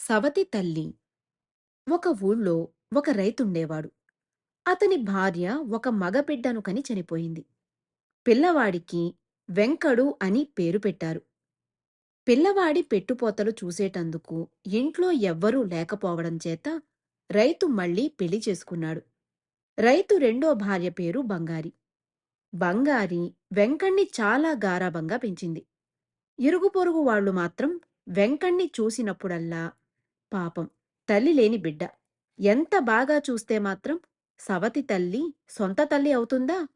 సవతి తల్లి. ఒక ఊళ్ళో ఒక రైతుండేవాడు. అతని భార్య ఒక మగబిడ్డను కని చనిపోయింది. పిల్లవాడికి వెంకడు అని పేరు పెట్టారు. పిల్లవాడి పెట్టుపోతలు చూసేటందుకు ఇంట్లో ఎవ్వరూ లేకపోవడం చేత రైతు మళ్ళీ పెళ్లి చేసుకున్నాడు. రైతు రెండో భార్య పేరు బంగారి. బంగారి వెంకణ్ణి చాలా గారాబంగా పెంచింది. ఇరుగు పొరుగు వాళ్ళు మాత్రం వెంకణ్ణి చూసినప్పుడల్లా పాపం తల్లి లేని బిడ్డ. ఎంత బాగా చూస్తే మాత్రం సవతి తల్లి సొంత తల్లి అవుతుందా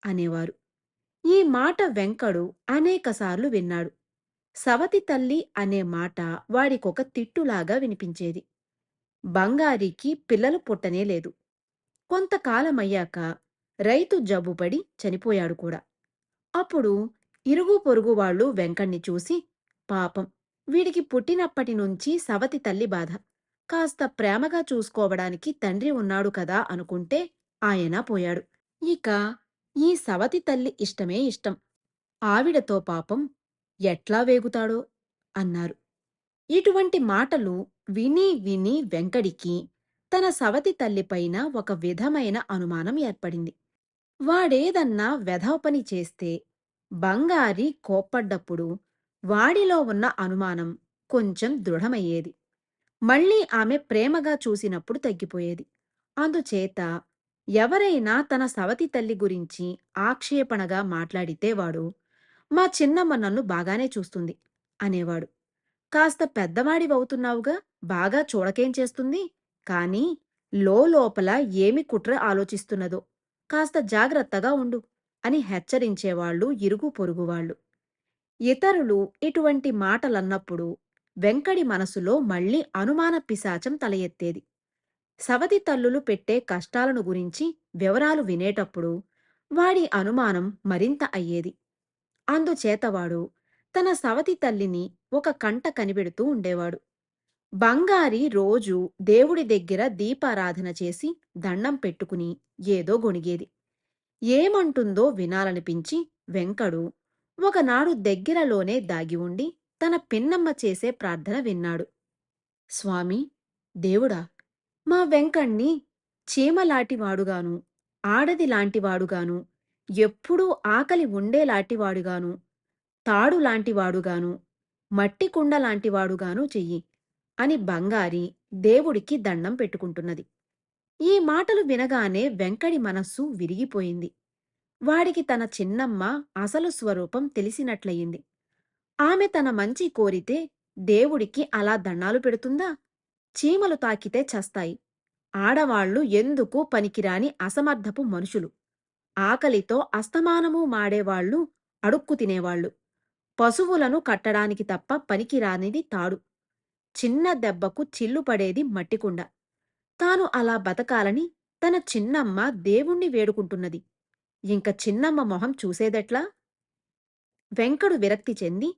అనేవారు. ఈ మాట వెంకడు అనేకసార్లు విన్నాడు. సవతి తల్లి అనే మాట వాడికొక తిట్టులాగా వినిపించేది. బంగారికి పిల్లలు పుట్టనే లేదు. కొంతకాలమయ్యాక రైతు జబ్బుపడి చనిపోయాడు కూడా. అప్పుడు ఇరుగు పొరుగు వాళ్ళు వెంకణ్ణి చూసి, పాపం వీడికి పుట్టినప్పటి నుంచి సవతి తల్లి బాధ. కాస్త ప్రేమగా చూసుకోవడానికి తండ్రి ఉన్నాడు కదా అనుకుంటే ఆయన పోయాడు. ఇక ఈ సవతి తల్లి ఇష్టమే ఇష్టం. ఆవిడతో పాపం ఎట్లా వేగుతాడో అన్నారు. ఇటువంటి మాటలు విని విని వెంకడికి తన సవతి తల్లిపైన ఒక విధమైన అనుమానం ఏర్పడింది. వాడేదన్నా వెధవ పని చేస్తే బంగారి కోప్పడ్డప్పుడు వాడిలో ఉన్న అనుమానం కొంచెం దృఢమయ్యేది. మళ్ళీ ఆమె ప్రేమగా చూసినప్పుడు తగ్గిపోయేది. అందుచేత ఎవరైనా తన సవతి తల్లి గురించి ఆక్షేపణగా మాట్లాడితే వాడు, మా చిన్నమ్మ నన్ను బాగానే చూస్తుంది అనేవాడు. కాస్త పెద్దవాడివవుతున్నావుగా, బాగా చూడకేం చేస్తుంది, కాని లోలోపల ఏమి కుట్ర ఆలోచిస్తున్నదో కాస్త జాగ్రత్తగా ఉండు అని హెచ్చరించేవాళ్ళు ఇరుగు పొరుగువాళ్ళు. ఇతరులు ఇటువంటి మాటలన్నప్పుడు వెంకడి మనసులో మళ్ళీ అనుమాన పిశాచం తల ఎత్తేది. సవతి తల్లులు పెట్టే కష్టాలను గురించి వివరాలు వినేటప్పుడు వాడి అనుమానం మరింత అయ్యేది. అందుచేతవాడు తన సవతి తల్లిని ఒక కంట కనిపెడుతూ ఉండేవాడు. బంగారి రోజూ దేవుడి దగ్గర దీపారాధన చేసి దండం పెట్టుకుని ఏదో గొణిగేది. ఏమంటుందో వినాలనిపించి వెంకడు ఒకనాడు దగ్గరలోనే దాగి ఉండి తన పిన్నమ్మ చేసే ప్రార్థన విన్నాడు. స్వామీ, దేవుడా, మా వెంకణ్ణి చీమలాంటివాడుగాను, ఆడదిలాంటివాడుగాను, ఎప్పుడూ ఆకలి ఉండేలాంటివాడుగాను, తాడులాంటివాడుగాను, మట్టి కుండలాంటివాడుగాను చెయ్యి అని బంగారి దేవుడికి దండం పెట్టుకుంటున్నది. ఈ మాటలు వినగానే వెంకడి మనస్సు విరిగిపోయింది. వాడికి తన చిన్నమ్మ అసలు స్వరూపం తెలిసినట్లయింది. ఆమె తన మంచి కోరితే దేవుడికి అలా దండాలు పెడుతుందా? చీమలు తాకితే చస్తాయి. ఆడవాళ్లు ఎందుకు పనికిరాని అసమర్థపు మనుషులు. ఆకలితో అస్తమానమూ మాడేవాళ్లు, అడుక్కు తినేవాళ్లు. పశువులను కట్టడానికి తప్ప పనికిరానిది తాడు. చిన్న దెబ్బకు చిల్లుపడేది మట్టికుండ. తాను అలా బతకాలని తన చిన్నమ్మ దేవుణ్ణి వేడుకుంటున్నది. ఇంక చిన్నమ్మ మొహం చూసేదెట్లా? వెంకడు విరక్తి చెంది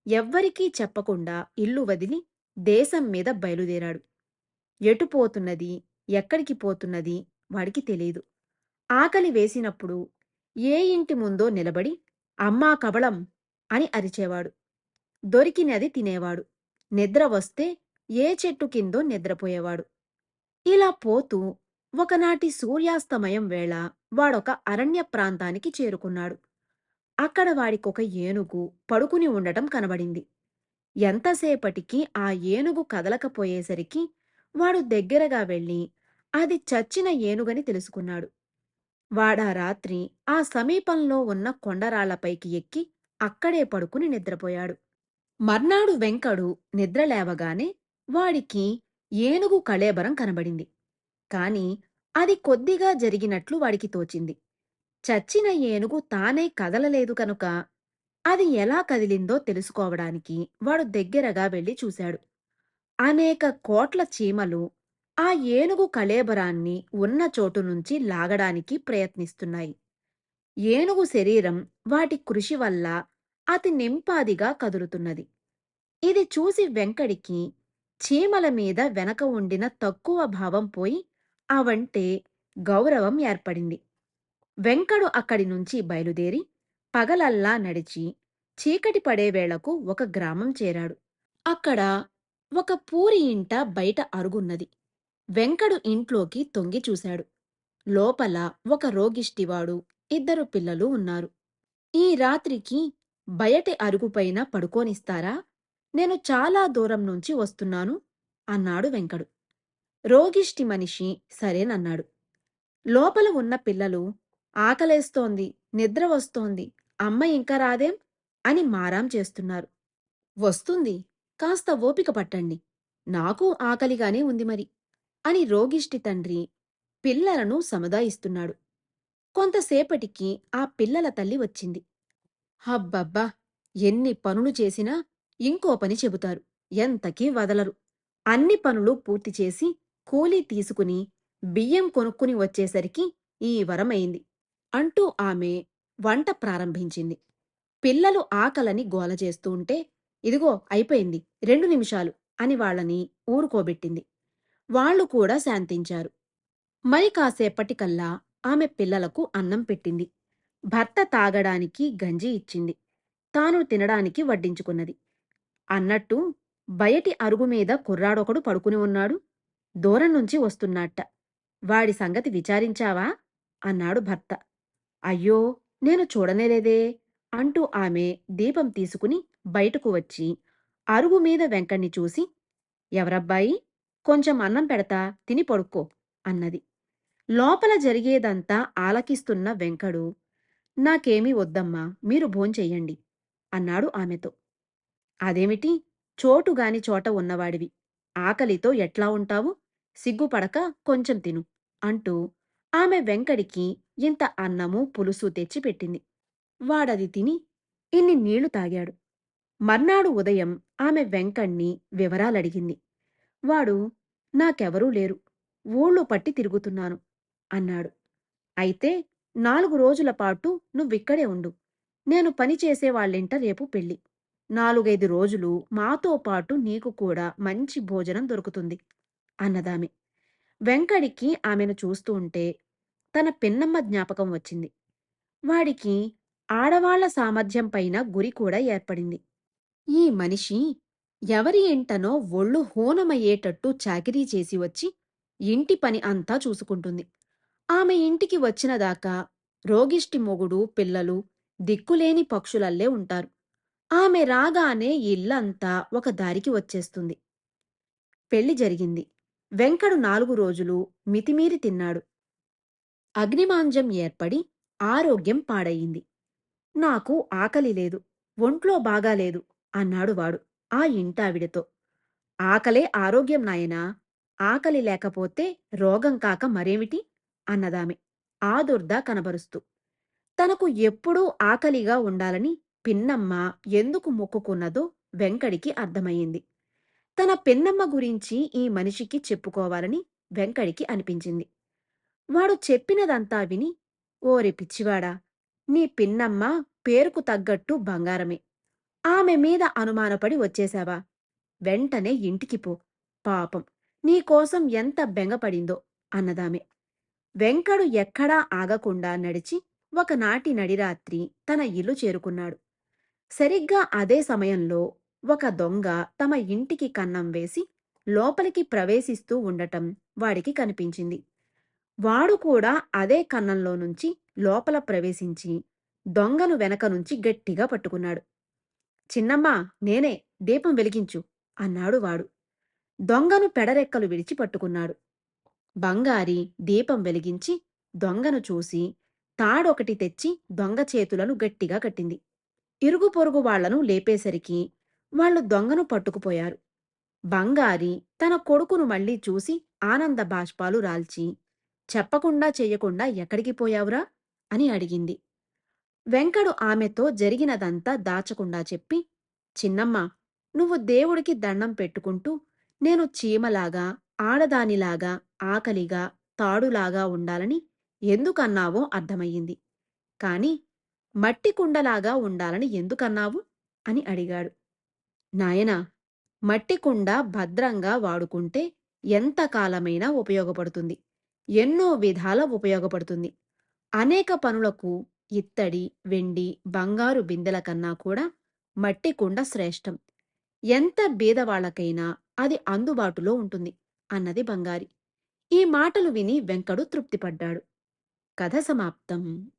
ఎవ్వరికీ చెప్పకుండా ఇల్లు వదిలి దేశం మీద బయలుదేరాడు. ఎటు పోతున్నది, ఎక్కడికి పోతున్నది వాడికి తెలీదు. ఆకలి వేసినప్పుడు ఏ ఇంటి ముందో నిలబడి అమ్మా కబళం అని అరిచేవాడు. దొరికినది తినేవాడు. నిద్ర వస్తే ఏ చెట్టు కిందో నిద్రపోయేవాడు. ఇలా పోతూ ఒకనాటి సూర్యాస్తమయం వేళ వాడొక అరణ్య ప్రాంతానికి చేరుకున్నాడు. అక్కడ వాడికొక ఏనుగు పడుకుని ఉండటం కనబడింది. ఎంతసేపటికి ఆ ఏనుగు కదలకపోయేసరికి వాడు దగ్గరగా వెళ్ళి అది చచ్చిన ఏనుగని తెలుసుకున్నాడు. వాడా రాత్రి ఆ సమీపంలో ఉన్న కొండరాళ్లపైకి ఎక్కి అక్కడే పడుకుని నిద్రపోయాడు. మర్నాడు వెంకడు నిద్రలేవగానే వాడికి ఏనుగు కళేబరం కనబడింది. కాని అది కొద్దిగా జరిగినట్లు వాడికి తోచింది. చచ్చిన ఏనుగు తానే కదలలేదు కనుక అది ఎలా కదిలిందో తెలుసుకోవడానికి వాడు దగ్గరగా వెళ్లి చూశాడు. అనేక కోట్ల చీమలు ఆ ఏనుగు కళేబరాన్ని ఉన్న చోటు నుంచి లాగడానికి ప్రయత్నిస్తున్నాయి. ఏనుగు శరీరం వాటి కృషి వల్ల అతి నింపాదిగా కదులుతున్నది. ఇది చూసి వెంకడికి చీమల మీద వెనక ఉండిన తక్కువ భావం పోయి అవంటే గౌరవం ఏర్పడింది. వెంకడు అక్కడి నుంచి బయలుదేరి పగలల్లా నడిచి చీకటి పడేవేళకు ఒక గ్రామం చేరాడు. అక్కడ ఒక పూరి ఇంట బయట అరుగున్నది. వెంకడు ఇంట్లోకి తొంగి చూశాడు. లోపల ఒక రోగిష్టివాడు, ఇద్దరు పిల్లలు ఉన్నారు. ఈ రాత్రికి బయటి అరుగుపైన పడుకోనిస్తారా? నేను చాలా దూరం నుంచి వస్తున్నాను అన్నాడు వెంకడు. రోగిష్టి మనిషి సరేనన్నాడు. లోపల ఉన్న పిల్లలు ఆకలేస్తోంది, నిద్ర వస్తోంది, అమ్మ ఇంకా రాదేం అని మారాం చేస్తున్నారు. వస్తుంది. కాస్త ఓపిక పట్టండి. నాకూ ఆకలిగానే ఉంది మరి అని రోగిష్టి తండ్రి పిల్లలను సముదాయిస్తున్నాడు. కొంతసేపటికి ఆ పిల్లల తల్లి వచ్చింది. హబ్బబ్బా! ఎన్ని పనులు చేసినా ఇంకో పని చెబుతారు. ఎంతకీ వదలరు. అన్ని పనులు పూర్తిచేసి కూలీ తీసుకుని బియ్యం కొనుక్కుని వచ్చేసరికి ఈ వరమైంది అంటూ ఆమె వంట ప్రారంభించింది. పిల్లలు ఆకలని గోలచేస్తూ ఉంటే, ఇదిగో అయిపోయింది 2 నిమిషాలు అని వాళ్ళని ఊరుకోబెట్టింది. వాళ్ళు కూడా శాంతించారు. మరి కాసేపటికల్లా ఆమె పిల్లలకు అన్నం పెట్టింది. భర్త తాగడానికి గంజి ఇచ్చింది. తాను తినడానికి వడ్డించుకున్నది. అన్నట్టు బయటి అరుగుమీద కుర్రాడొకడు పడుకుని ఉన్నాడు. దూరం నుంచి వస్తున్నట్ట. వాడి సంగతి విచారించావా? అన్నాడు భర్త. అయ్యో, నేను చూడనేలేదే అంటూ ఆమె దీపం తీసుకుని బయటకు వచ్చి అరుగుమీద వెంకణ్ణి చూసి, ఎవరబ్బాయి? కొంచెం అన్నం పెడతా, తిని పడుక్కో అన్నది. లోపల జరిగేదంతా ఆలకిస్తున్న వెంకడు, నాకేమీ వద్దమ్మా, మీరు భోంచెయ్యండి అన్నాడు ఆమెతో. అదేమిటి? చోటుగాని చోట ఉన్నవాడివి. ఆకలితో ఎట్లా ఉంటావు? సిగ్గుపడక కొంచెం తిను అంటూ ఆమె వెంకడికి ఇంత అన్నము పులుసు తెచ్చి పెట్టింది. వాడది తిని ఇన్ని నీళ్లు తాగాడు. మర్నాడు ఉదయం ఆమె వెంకణ్ణి వివరాలడిగింది. వాడు, నాకెవరూ లేరు. ఊళ్ళు పట్టి తిరుగుతున్నాను అన్నాడు. అయితే 4 రోజుల పాటు నువ్విక్కడే ఉండు. నేను పనిచేసేవాళ్ళింట రేపు పెళ్ళి. 4, 5 రోజులు మాతో పాటు నీకు కూడా మంచి భోజనం దొరుకుతుంది అన్నదామె. వెంకడికి ఆమెను చూస్తూ ఉంటే తన పిన్నమ్మ జ్ఞాపకం వచ్చింది. వాడికి ఆడవాళ్ల సామర్థ్యం పైన గురి కూడా ఏర్పడింది. ఈ మనిషి ఎవరి ఇంటనో ఒళ్ళు హూనమయ్యేటట్టు చాకిరీ చేసి వచ్చి ఇంటి పని అంతా చూసుకుంటుంది. ఆమె ఇంటికి వచ్చినదాకా రోగిష్టి మొగుడు, పిల్లలు దిక్కులేని పక్షులల్లే ఉంటారు. ఆమె రాగానే ఇల్లంతా ఒక దారికి వచ్చేస్తుంది. పెళ్లి జరిగింది. వెంకడు 4 రోజులు మితిమీరి తిన్నాడు. అగ్నిమాంద్యం ఏర్పడి ఆరోగ్యం పాడయింది. నాకు ఆకలి లేదు, ఒంట్లో బాగాలేదు అన్నాడు వాడు ఆ ఇంటావిడతో. ఆకలే ఆరోగ్యం నాయనా. ఆకలి లేకపోతే రోగం కాక మరేమిటి అన్నదామె ఆదుర్దా కనబరుస్తూ. తనకు ఎప్పుడూ ఆకలిగా ఉండాలని పిన్నమ్మ ఎందుకు మొక్కుకున్నదో వెంకడికి అర్థమయ్యింది. తన పిన్నమ్మ గురించి ఈ మనిషికి చెప్పుకోవాలని వెంకడికి అనిపించింది. వాడు చెప్పినదంతా విని, ఓరి పిచ్చివాడా! నీ పిన్నమ్మ పేరుకు తగ్గట్టు బంగారమే. ఆమె మీద అనుమానపడి వచ్చేశావా? వెంటనే ఇంటికి పో. పాపం నీకోసం ఎంత బెంగపడిందో అన్నదామె. వెంకడు ఎక్కడా ఆగకుండా నడిచి ఒకనాటి నడిరాత్రి తన ఇల్లు చేరుకున్నాడు. సరిగ్గా అదే సమయంలో ఒక దొంగ తమ ఇంటికి కన్నం వేసి లోపలికి ప్రవేశిస్తూ ఉండటం వాడికి కనిపించింది. వాడు కూడా అదే కన్నంలో నుంచి లోపల ప్రవేశించి దొంగను వెనక నుంచి గట్టిగా పట్టుకున్నాడు. చిన్నమ్మా, నేనే, దీపం వెలిగించు అన్నాడు వాడు. దొంగను పెడరెక్కలు విడిచి పట్టుకున్నాడు. బంగారి దీపం వెలిగించి దొంగను చూసి తాడొకటి తెచ్చి దొంగ చేతులను గట్టిగా కట్టింది. ఇరుగు పొరుగు వాళ్లను లేపేసరికి వాళ్ళు దొంగను పట్టుకుపోయారు. బంగారి తన కొడుకును మళ్ళీ చూసి ఆనంద బాష్పాలు రాల్చి, చెప్పకుండా చెయ్యకుండా ఎక్కడికి పోయావురా అని అడిగింది. వెంకడు ఆమెతో జరిగినదంతా దాచకుండా చెప్పి, చిన్నమ్మా, నువ్వు దేవుడికి దండం పెట్టుకుంటూ నేను చీమలాగా, ఆడదానిలాగా, ఆకలిగా, తాడులాగా ఉండాలని ఎందుకన్నావో అర్థమయ్యింది. కాని మట్టి కుండలాగా ఉండాలని ఎందుకన్నావు అని అడిగాడు. నాయనా, మట్టి కుండ భద్రంగా వాడుకుంటే ఎంతకాలమైనా ఉపయోగపడుతుంది. ఎన్నో విధాల ఉపయోగపడుతుంది. అనేక పనులకు ఇత్తడి, వెండి, బంగారు బిందెల కన్నా కూడా మట్టి కుండ శ్రేష్టం. ఎంత బీదవాళ్లకైనా అది అందుబాటులో ఉంటుంది అన్నది బంగారి. ఈ మాటలు విని వెంకడు తృప్తిపడ్డాడు. కథ సమాప్తం.